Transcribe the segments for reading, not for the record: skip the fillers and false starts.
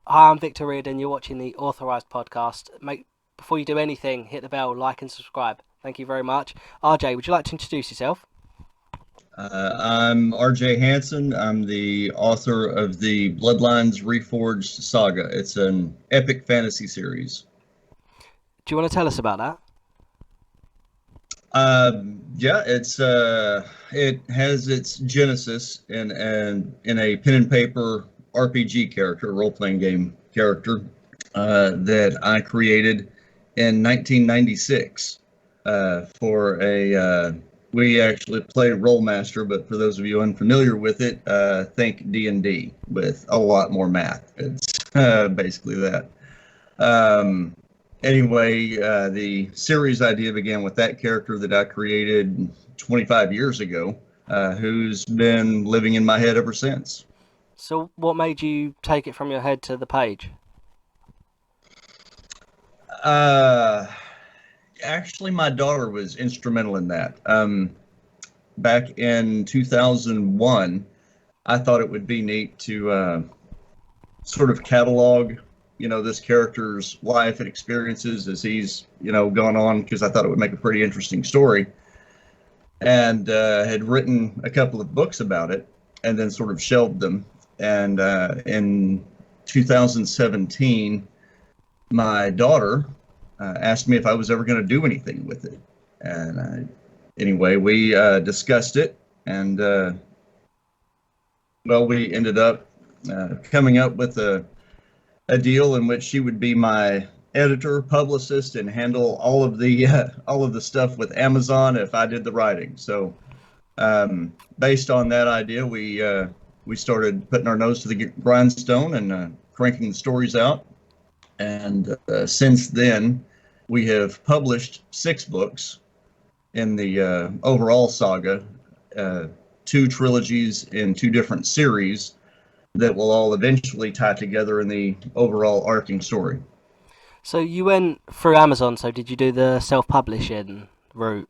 Hi, I'm Victor Reed, and you're watching the Authorised podcast. Before you do anything, hit the bell, like, and subscribe. Thank you very much. RJ, would you like to introduce yourself? I'm RJ Hanson. I'm the author of the Bloodlines Reforged saga. It's an epic fantasy series. Do you want to tell us about that? Yeah, it has its genesis in a pen and paper RPG character, role playing game character that I created in 1996 for a. We actually played Rollmaster, but for those of you unfamiliar with it, think D&D with a lot more math. It's basically that. Um, anyway, the series idea began with that character that I created 25 years ago, who's been living in my head ever since. So, what made you take it from your head to the page? Uh, Actually, my daughter was instrumental in that. Back in 2001, I thought it would be neat to sort of catalog, this character's life and experiences as he's, gone on, because I thought it would make a pretty interesting story, and had written a couple of books about it, and then sort of shelved them. And in 2017, my daughter asked me if I was ever going to do anything with it. And anyway, we discussed it, and well, we ended up coming up with a deal in which she would be my editor, publicist, and handle all of the stuff with Amazon if I did the writing. So, based on that idea, we started putting our nose to the grindstone and cranking the stories out. And since then, we have published 6 books in the overall saga, uh, 2 trilogies in 2 different series that will all eventually tie together in the overall arcing story. So, you went through Amazon, so did you do the self publishing route?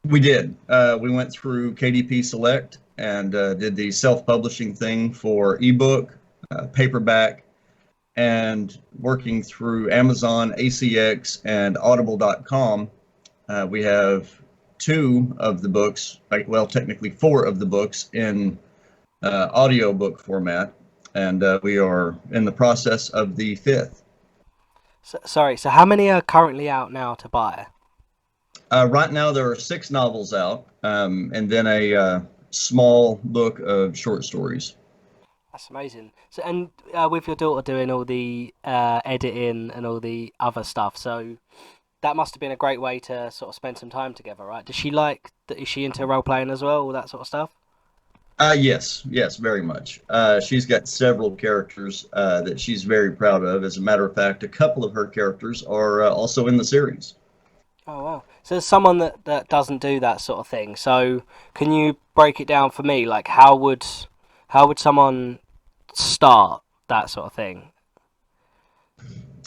We did. We went through KDP Select and did the self-publishing thing for ebook, paperback, and working through Amazon, ACX, and Audible.com. We have 2 of the books, well, technically 4 of the books in audiobook format, and we are in the process of the 5th. So how many are currently out now to buy? Right now, there are 6 novels out, and then a small book of short stories. That's amazing. So, and with your daughter doing all the editing and all the other stuff, so that must have been a great way to sort of spend some time together, right? Does she like? Is she into role playing as well, all that sort of stuff? Yes, yes, very much. She's got several characters that she's very proud of. As a matter of fact, a couple of her characters are also in the series. Oh wow! So there's someone that doesn't do that sort of thing. So can you break it down for me? Like how would someone start that sort of thing?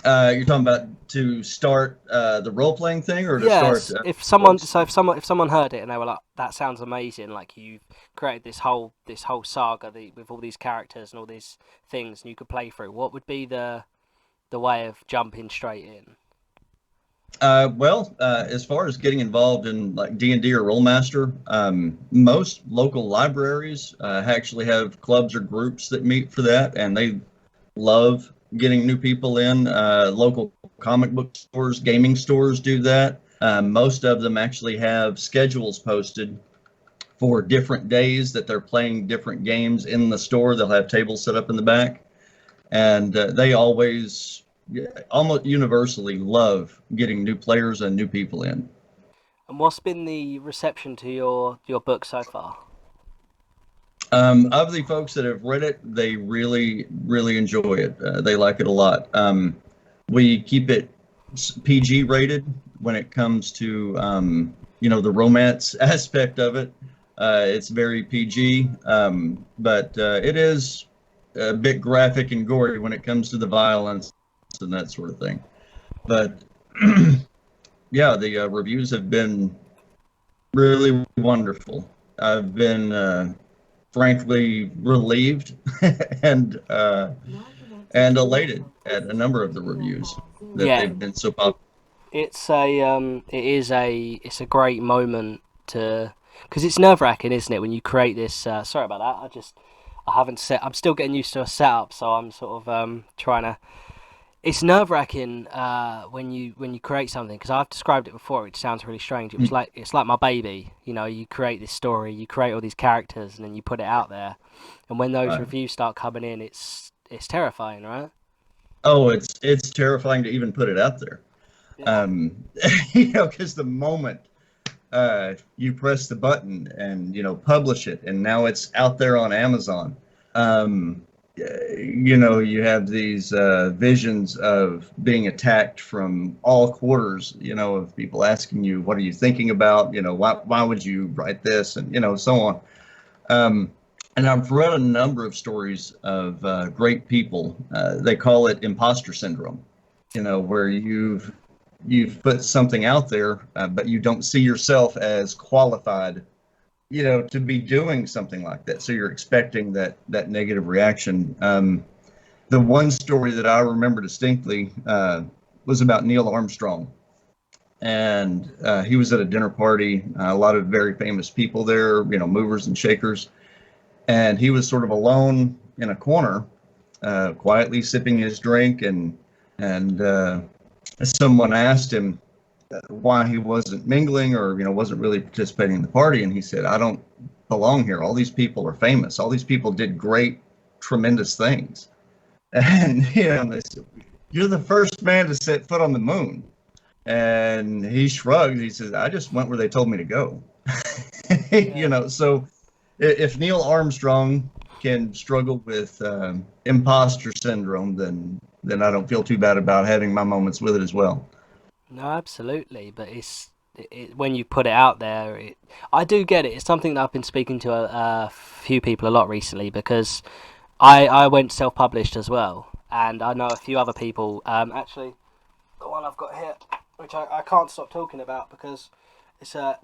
You're talking about to start the role playing thing, or to start Yes, books? if someone heard it and they were like, "That sounds amazing!" Like you've created this whole saga with all these characters and all these things, and you could play through. What would be the way of jumping straight in? Well, as far as getting involved in like D&D or Rollmaster, most local libraries actually have clubs or groups that meet for that, and they love getting new people in. Local comic book stores, gaming stores do that. Most of them actually have schedules posted for different days that they're playing different games in the store. They'll have tables set up in the back, and they always, yeah, almost universally love getting new players and new people in. And what's been the reception to your book so far? Of the folks that have read it, they really, really enjoy it. They like it a lot. We keep it PG rated when it comes to, the romance aspect of it. It's very PG, but it is a bit graphic and gory when it comes to the violence and that sort of thing. But yeah, the reviews have been really wonderful. I've been frankly relieved and and elated at a number of the reviews that Yeah, they've been so popular. it's a great moment to, because it's nerve wracking, isn't it, when you create this? Sorry about that. I haven't set. I'm still getting used to a setup, so I'm sort of trying to. It's nerve wracking when you create something, because I've described it before. It sounds really strange. It's like my baby. You know, you create this story, you create all these characters, and then you put it out there. And when those Right. reviews start coming in, it's terrifying, right? Oh, it's terrifying to even put it out there. Yeah. Um, because the moment you press the button and publish it, and now it's out there on Amazon. Um, you have these visions of being attacked from all quarters. Of people asking you, "What are you thinking about?" Why would you write this, and so on. Um, and I've read a number of stories of great people. They call it imposter syndrome. Where you've put something out there, but you don't see yourself as qualified, to be doing something like that. So you're expecting that negative reaction. The one story that I remember distinctly was about Neil Armstrong, and he was at a dinner party. A lot of very famous people there, movers and shakers, and he was sort of alone in a corner, quietly sipping his drink, and someone asked him why he wasn't mingling or wasn't really participating in the party, and he said, "I don't belong here. All these people are famous. All these people did great, tremendous things." And they said, "You're the first man to set foot on the moon." And he shrugged. He says, "I just went where they told me to go." Yeah. So if Neil Armstrong can struggle with imposter syndrome, then I don't feel too bad about having my moments with it as well. No, absolutely. But when you put it out there, I do get it. It's something that I've been speaking to a few people a lot recently, because I went self-published as well, and I know a few other people. Actually, the one I've got here, which I can't stop talking about because it's a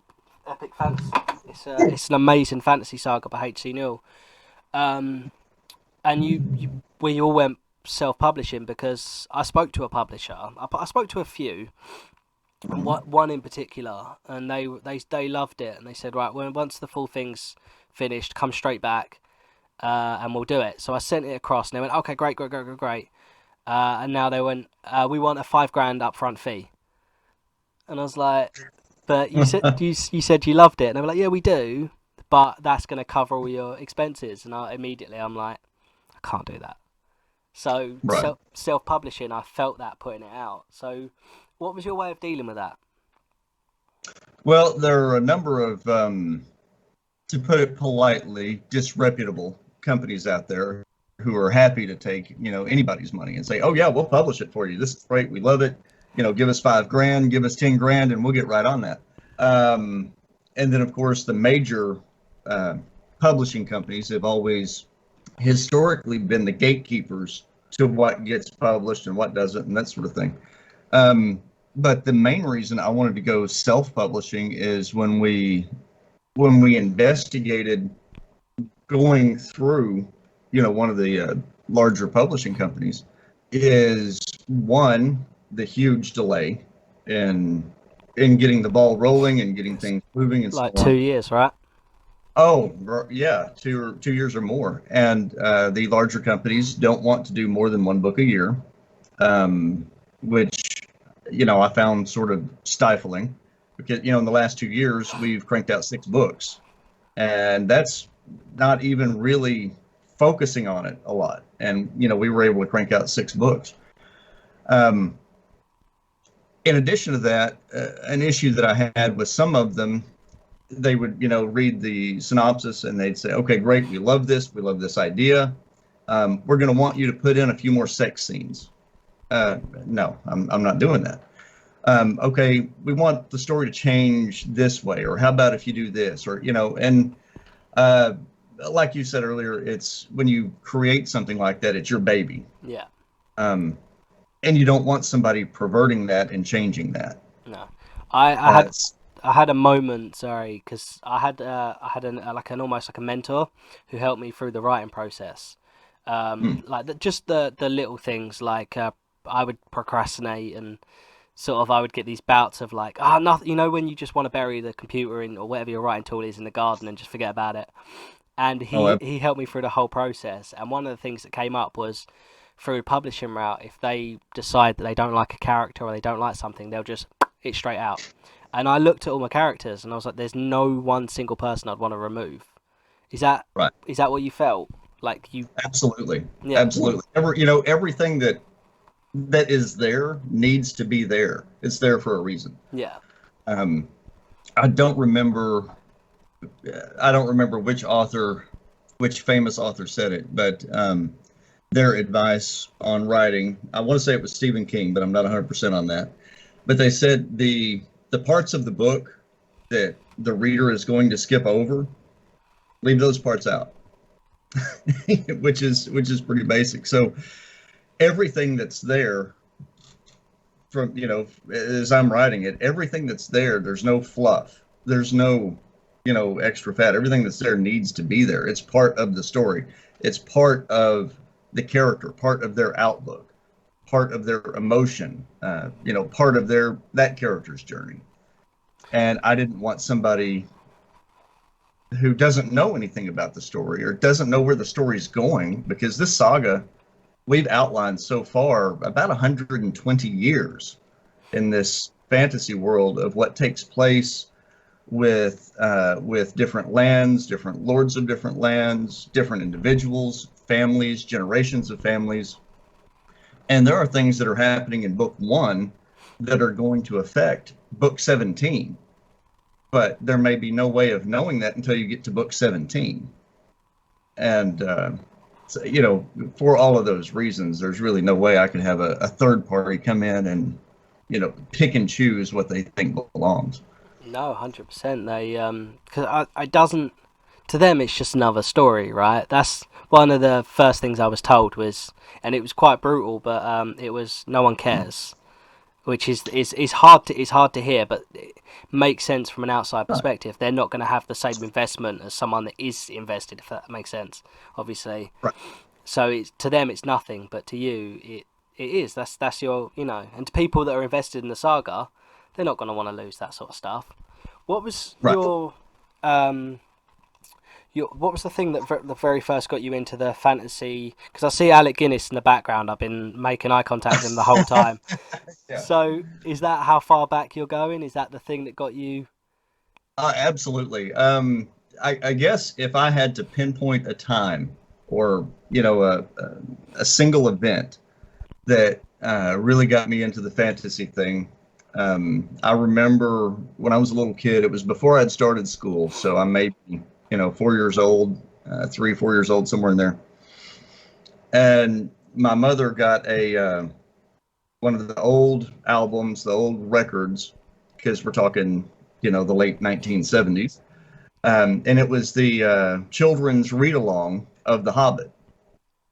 epic fantasy. It's an amazing fantasy saga by H.C. Newell. Um, and we all went self-publishing because I spoke to a publisher. I spoke to a few, and one in particular, and they loved it, and they said, right, when once the full thing's finished, come straight back, and we'll do it. So I sent it across, and they went, okay, great, great, great, great, great. And now they went, we want a 5 grand upfront fee, and I was like, but you said you loved it, and they were like, yeah, we do, but that's going to cover all your expenses, and I'm like, I can't do that. So Right. self publishing, I felt that putting it out. So, what was your way of dealing with that? Well, there are a number of, to put it politely, disreputable companies out there who are happy to take, anybody's money and say, "Oh yeah, we'll publish it for you. This is great. We love it. Give us 5 grand, give us 10 grand, and we'll get right on that." Um, and then, of course, the major uh, publishing companies have always historically been the gatekeepers to what gets published and what doesn't, and that sort of thing. Um, but the main reason I wanted to go self-publishing is when we investigated going through, one of the larger publishing companies, is one, the huge delay in getting the ball rolling and getting It's things moving and so like two on. years, right? Oh, yeah, 2 years or more, and the larger companies don't want to do more than one book a year, which I found sort of stifling, because in the last 2 years we've cranked out 6 books, and that's not even really focusing on it a lot. And we were able to crank out 6 books. Um, in addition to that, an issue that I had with some of them, they would read the synopsis and they'd say, "Okay, great, we love this idea. We're going to want you to put in a few more sex scenes." No, I'm not doing that. Okay, we want the story to change this way, or how about if you do this, or and uh, like you said earlier, it's when you create something like that, it's your baby, Yeah. um, and you don't want somebody perverting that and changing that. No, I had That's I had a moment. Sorry, because I had like an almost like a mentor who helped me through the writing process. Hmm. Like just the little things, like I would procrastinate and sort of I would get these bouts of like, ah, nothing. You know, when you just want to bury the computer in or whatever your writing tool is in the garden and just forget about it. And Oh, he helped me through the whole process. And one of the things that came up was through the publishing route, if they decide that they don't like a character or they don't like something, they'll just it straight out. And I looked at all my characters and I was like, there's no one single person I'd want to remove. Is that right. is that what you felt? Like you, Absolutely. yeah, Absolutely. Everything that is there needs to be there. It's there for a reason. yeah, Um, I don't remember. I don't remember which famous author said it, but their advice on writing. I want to say it was Stephen King, but I'm not 100% on that. But they said the parts of the book that the reader is going to skip over, leave those parts out, which is pretty basic. So everything that's there from as I'm writing it, everything that's there, there's no fluff, there's no extra fat. Everything that's there needs to be there. It's part of the story. It's part of the character, part of their outlook, part of their emotion, part of that character's journey. And I didn't want somebody who doesn't know anything about the story or doesn't know where the story's going, because this saga, we've outlined so far about 120 years in this fantasy world of what takes place with different lands, different lords of different lands, different individuals, families, generations of families. And there are things that are happening in book 1 that are going to affect book 17, but there may be no way of knowing that until you get to book 17. And so, for all of those reasons, there's really no way I could have a third party come in and pick and choose what they think belongs. no, 100%. They because I doesn't to them it's just another story, right? That's one of the first things I was told was, and it was quite brutal, but it was no one cares, which is hard to hear, but it makes sense from an outside Right, perspective. They're not going to have the same investment as someone that is invested, if that makes sense. Obviously, right, so it's to them it's nothing, but to you it is. That's your and to people that are invested in the saga, they're not going to want to lose that sort of stuff. What was right. um what was the thing that the very first got you into the fantasy? Because I see Alec Guinness in the background. I've been making eye contact with him the whole time. Yeah. So is that how far back you're going? Is that the thing that got you? Absolutely. I guess if I had to pinpoint a time or a single event that really got me into the fantasy thing, I remember when I was a little kid. It was before I'd started school, so I may be 4 years old, 3, 4 years old, somewhere in there. And my mother got a one of the old albums, the old records, because we're talking the late 1970s. And it was the children's read along of The Hobbit.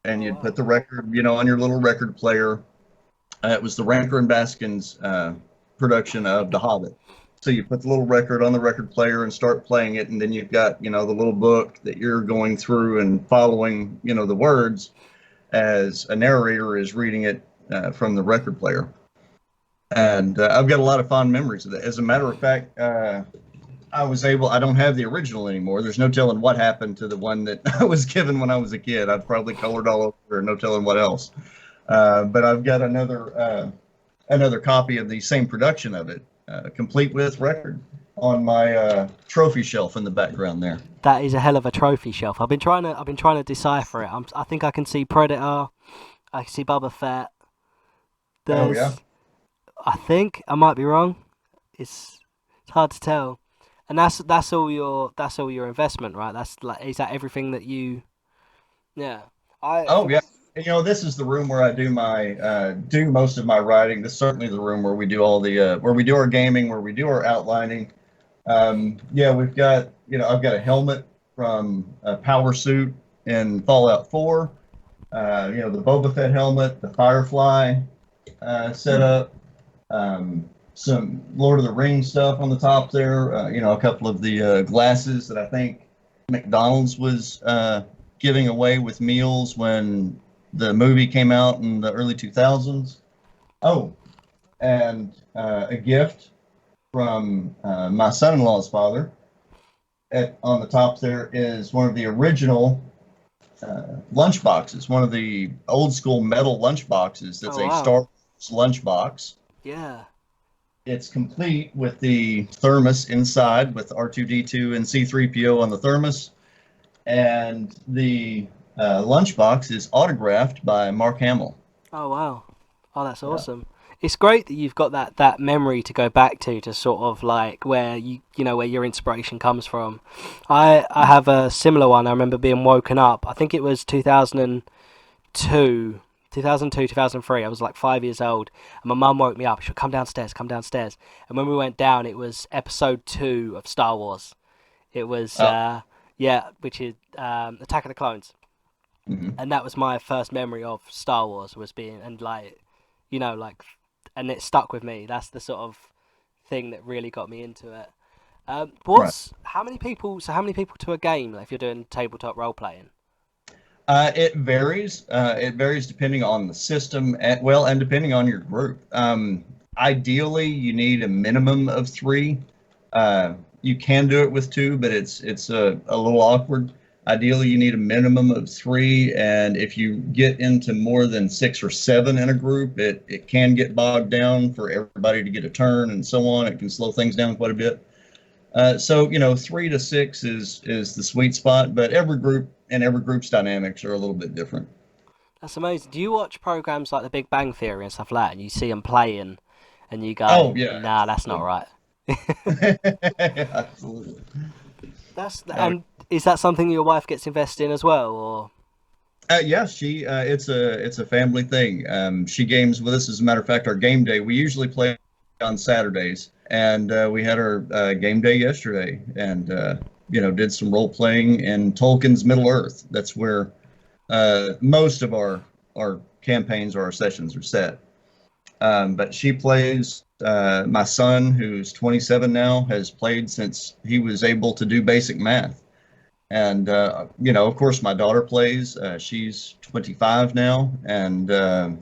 And Oh you'd put wow! the record, on your little record player. It was the Ranker and Baskin's production of The Hobbit. So you put the little record on the record player and start playing it, and then you've got the little book that you're going through and following the words as a narrator is reading it from the record player. And I've got a lot of fond memories of that. As a matter of fact, I don't have the original anymore. There's no telling what happened to the one that I was given when I was a kid. I've probably colored all over, no telling what else. But I've got another copy of the same production of it, complete with record, on my trophy shelf in the background there. That is a hell of a trophy shelf. I've been trying to decipher it. I think I can see Predator. I can see Boba Fett. Oh yeah. There's I think I might be wrong. It's hard to tell. And that's all your investment, right? That's like is that everything that you? Yeah. I Oh yeah. And, this is the room where I do most of my writing. This is certainly the room where we do all the where we do our gaming, where we do our outlining. Yeah, we've got I've got a helmet from a Power Suit in Fallout 4. The Boba Fett helmet, the Firefly setup, some Lord of the Rings stuff on the top there. A couple of the glasses that I think McDonald's was giving away with meals when the movie came out in the early 2000s. Oh, and a gift from my son-in-law's father. On the top there is one of the original lunch boxes, one of the old school metal lunch boxes. That's Oh a wow. Star Wars lunch box. Yeah. It's complete with the thermos inside with R2D2 and C3PO on the thermos. And the lunchbox is autographed by Mark Hamill. Oh wow. Oh, that's Yeah. awesome. It's great that you've got that memory to go back to sort of like where you know where your inspiration comes from. I have a similar one. I remember being woken up. I think it was 2002, 2002, 2003. I was like 5 years old, and my mum woke me up. She said, "Come downstairs, come downstairs." And when we went down, it was episode 2 of Star Wars. It was Uh, yeah, which is Attack of the Clones, mhm. and that was my first memory of Star Wars was being and like you know like and it stuck with me. That's the sort of thing that really got me into it. Right. What's how many people? So how many people to a game if you're doing tabletop role playing? It varies. It varies depending on the system, and depending on your group. Ideally, you need a minimum of three. You can do it with two, but it's a little awkward. Ideally, you need a minimum of three, and if you get into more than six or seven in a group, it can get bogged down for everybody to get a turn and so on. It can slow things down quite a bit. So 3 to 6 is the sweet spot, but every group's dynamics are a little bit different. That's amazing. Do you watch programs like The Big Bang Theory and stuff like that, and you see them playing, and you go, Oh yeah, "Nah, that's not right." absolutely. That's Uh, and is that something your wife gets invested in as well, or? yeah, she it's a family thing. She games with us. As a matter of fact, our game day we usually play on Saturdays, and we had our game day yesterday, and did some role playing in Tolkien's Middle Earth. That's where most of our campaigns or our sessions are set. But she plays. My son, who's 27 now, has played since he was able to do basic math. And of course, my daughter plays. She's 25 now and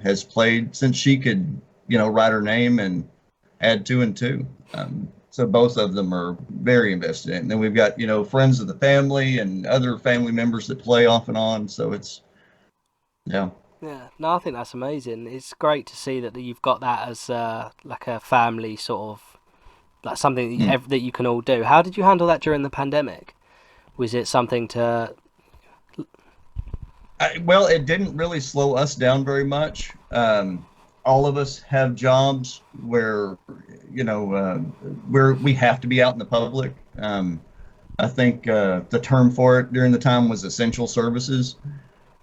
has played since she could, write her name and add two and two. So both of them are very invested in. And then we've got, friends of the family and other family members that play off and on. So it's yeah. Yeah, no, I think that's amazing. It's great to see that you've got that as like a family sort of like something that Mm. that you can all do. How did you handle that during the pandemic? Was it something to? Well, it didn't really slow us down very much. All of us have jobs where, where we have to be out in the public. I think the term for it during the time was essential services.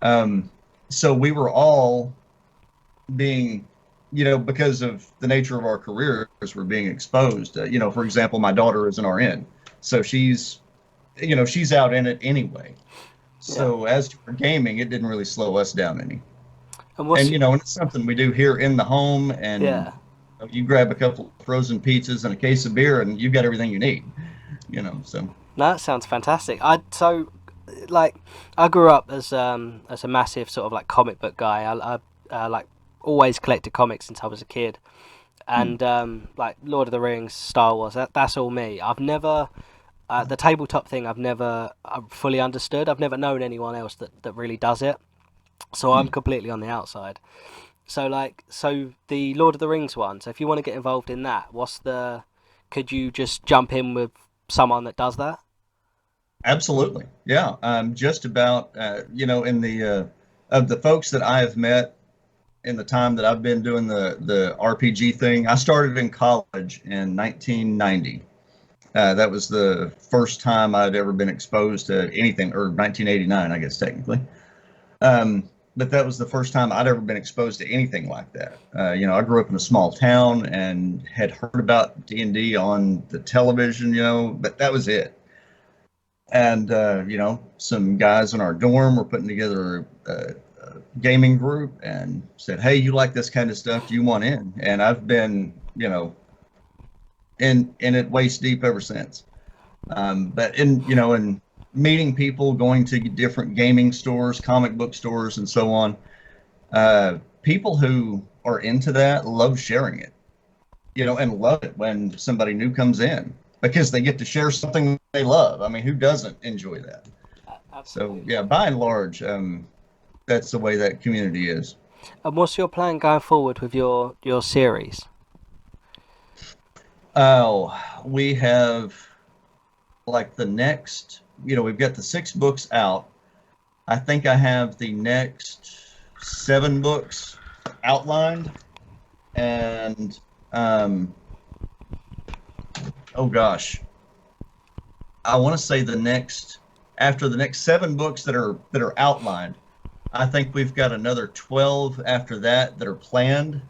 Um, so we were all being, because of the nature of our careers, we're being exposed. For example, my daughter is an RN, so she's out in it anyway. Yeah, So as to our gaming, it didn't really slow us down any. and And what's and it's something we do here in the home, and yeah. you grab a couple of frozen pizzas and a case of beer, and you've got everything you need. So No, that sounds fantastic. Like I grew up as a massive sort of like comic book guy. I like always collected comics since I was a kid, hmm, and like Lord of the Rings, Star Wars. That's all me. I've never the tabletop thing. I've never fully understood. I've never known anyone else that really does it. So I'm hmm. completely on the outside. So the Lord of the Rings one. So if you want to get involved in that, could you just jump in with someone that does that? Absolutely, yeah. Just about in the of the folks that I have met in the time that I've been doing the RPG thing. I started in college in 1990. That was the first time I'd ever been exposed to anything, or 1989, I guess technically. But that was the first time I'd ever been exposed to anything like that. I grew up in a small town and had heard about D&D on the television, but that was it. And some guys in our dorm were putting together a gaming group and said, "Hey, you like this kind of stuff? Do you want in?" And I've been, in it waist deep ever since. But in meeting people, going to different gaming stores, comic book stores, and so on. People who are into that love sharing it, and love it when somebody new comes in because they get to share something they love. I mean, who doesn't enjoy that? So Absolutely. yeah, by and large, that's the way that community is. And what's your plan going forward with your series? Oh, we have like the next, we've got the 6 books out. I think I have the next 7 books outlined, and um, oh gosh, I want to say after the next 7 books that are outlined, I think we've got another 12 after that are planned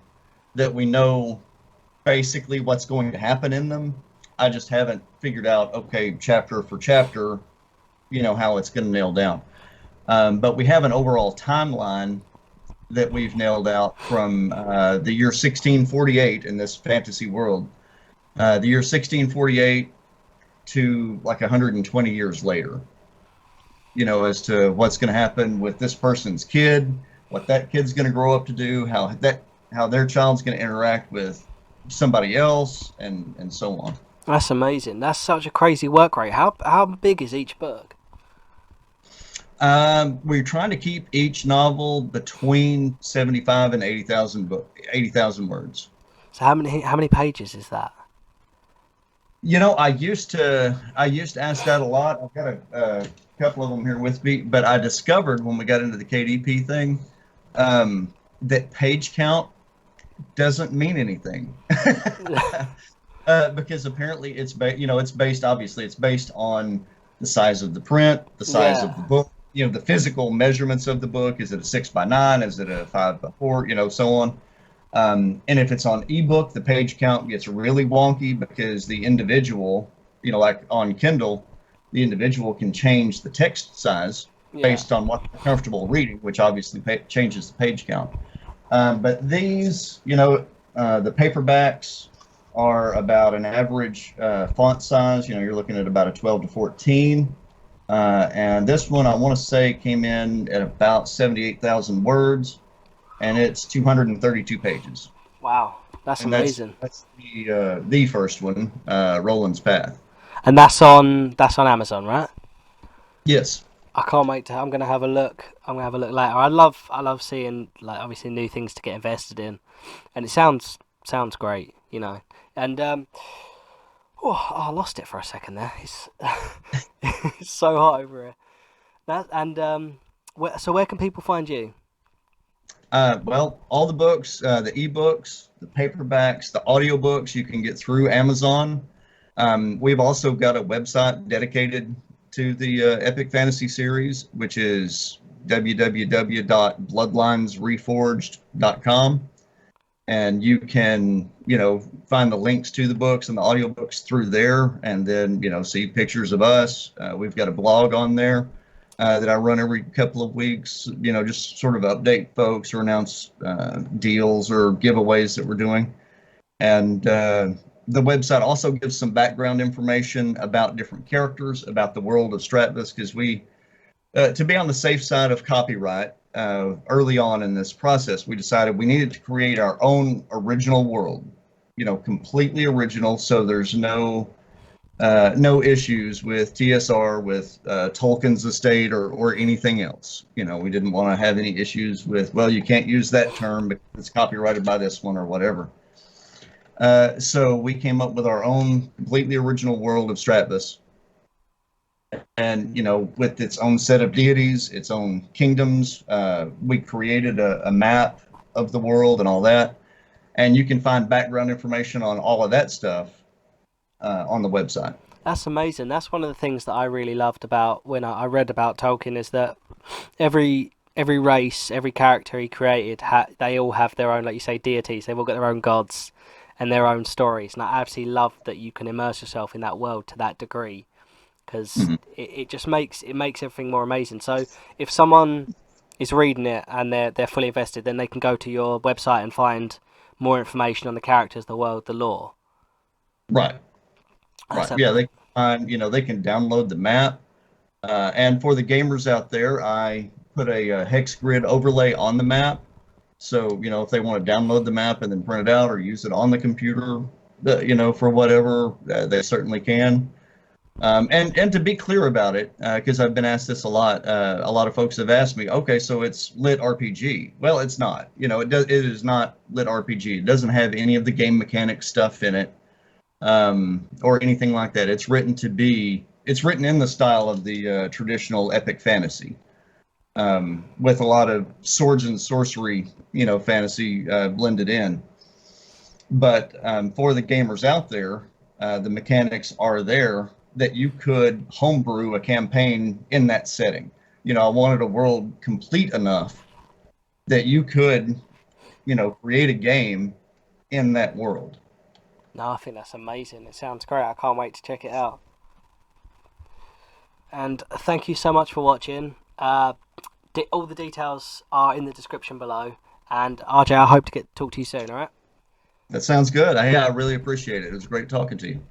that we know basically what's going to happen in them. I just haven't figured out, okay, chapter for chapter, how it's going to nail down. But we have an overall timeline that we've nailed out from the year 1648 in this fantasy world, the year 1648 to like 120 years later, as to what's going to happen with this person's kid, what that kid's going to grow up to do, how their child's going to interact with somebody else, and so on. That's amazing. That's such a crazy work rate. How big is each book? We're trying to keep each novel between 75 and 80,000 words. So how many pages is that? I used to ask that a lot. I've got a couple of them here with me, but I discovered when we got into the KDP thing, that page count doesn't mean anything. Because apparently it's based, obviously it's based on the size of the print, the size of the Yeah, book, the physical measurements of the book. Is it a 6 by 9? Is it a 5 by 4? So on. And if it's on ebook, the page count gets really wonky because the individual, like on Kindle, the individual can change the text size yeah. based on what they're comfortable reading, which obviously changes the page count. But these, the paperbacks are about an average font size. You're looking at about a 12 to 14. And this one, I want to say, came in at about 78,000 words, and it's 232 pages. Wow, that's And that's amazing. that's the first one, Roland's Path. And that's on Amazon, right? Yes. I can't wait to. I'm gonna have a look. I'm gonna have a look later. I love seeing like obviously new things to get invested in, and it sounds great, And I lost it for a second there. It's it's so hot over here. So where can people find you? Well, all the books, the ebooks, the paperbacks, the audiobooks, you can get through Amazon. We've also got a website dedicated to the Epic Fantasy series, which is www.bloodlinesreforged.com. And you can, find the links to the books and the audiobooks through there, and then, see pictures of us. We've got a blog on there that I run every couple of weeks, just sort of update folks or announce deals or giveaways that we're doing. And the website also gives some background information about different characters, about the world of Stratvis, because to be on the safe side of copyright, early on in this process, we decided we needed to create our own original world, completely original, so there's no issues with TSR, with Tolkien's estate, or anything else. We didn't want to have any issues with, well, you can't use that term because it's copyrighted by this one or whatever. So we came up with our own completely original world of Stratvis, and with its own set of deities, its own kingdoms. We created a map of the world and all that, and you can find background information on all of that stuff on the website. That's amazing. That's one of the things that I really loved about when I read about Tolkien is that every race, every character he created, they all have their own, like you say, deities. They've all got their own gods and their own stories, and I absolutely love that you can immerse yourself in that world to that degree because Mhm. it just makes everything more amazing. So if someone is reading it and they're fully invested, then they can go to your website and find more information on the characters, the world, the lore. Right, That's right. a Yeah, they can download the map. And for the gamers out there, I put a hex grid overlay on the map. So, if they want to download the map and then print it out or use it on the computer, for whatever, they certainly can. And to be clear about it, because I've been asked this a lot of folks have asked me, okay, so it's lit RPG. Well, it's not. It is not lit RPG. It doesn't have any of the game mechanic stuff in it, or anything like that. It's written in the style of the traditional epic fantasy, with a lot of swords and sorcery, fantasy blended in. But for the gamers out there, the mechanics are there that you could homebrew a campaign in that setting. I wanted a world complete enough that you could, create a game in that world. No, I think that's amazing. It sounds great. I can't wait to check it out. And thank you so much for watching. All the details are in the description below. And RJ, I hope to talk to you soon. All right. That sounds good. I really appreciate it. It was great talking to you.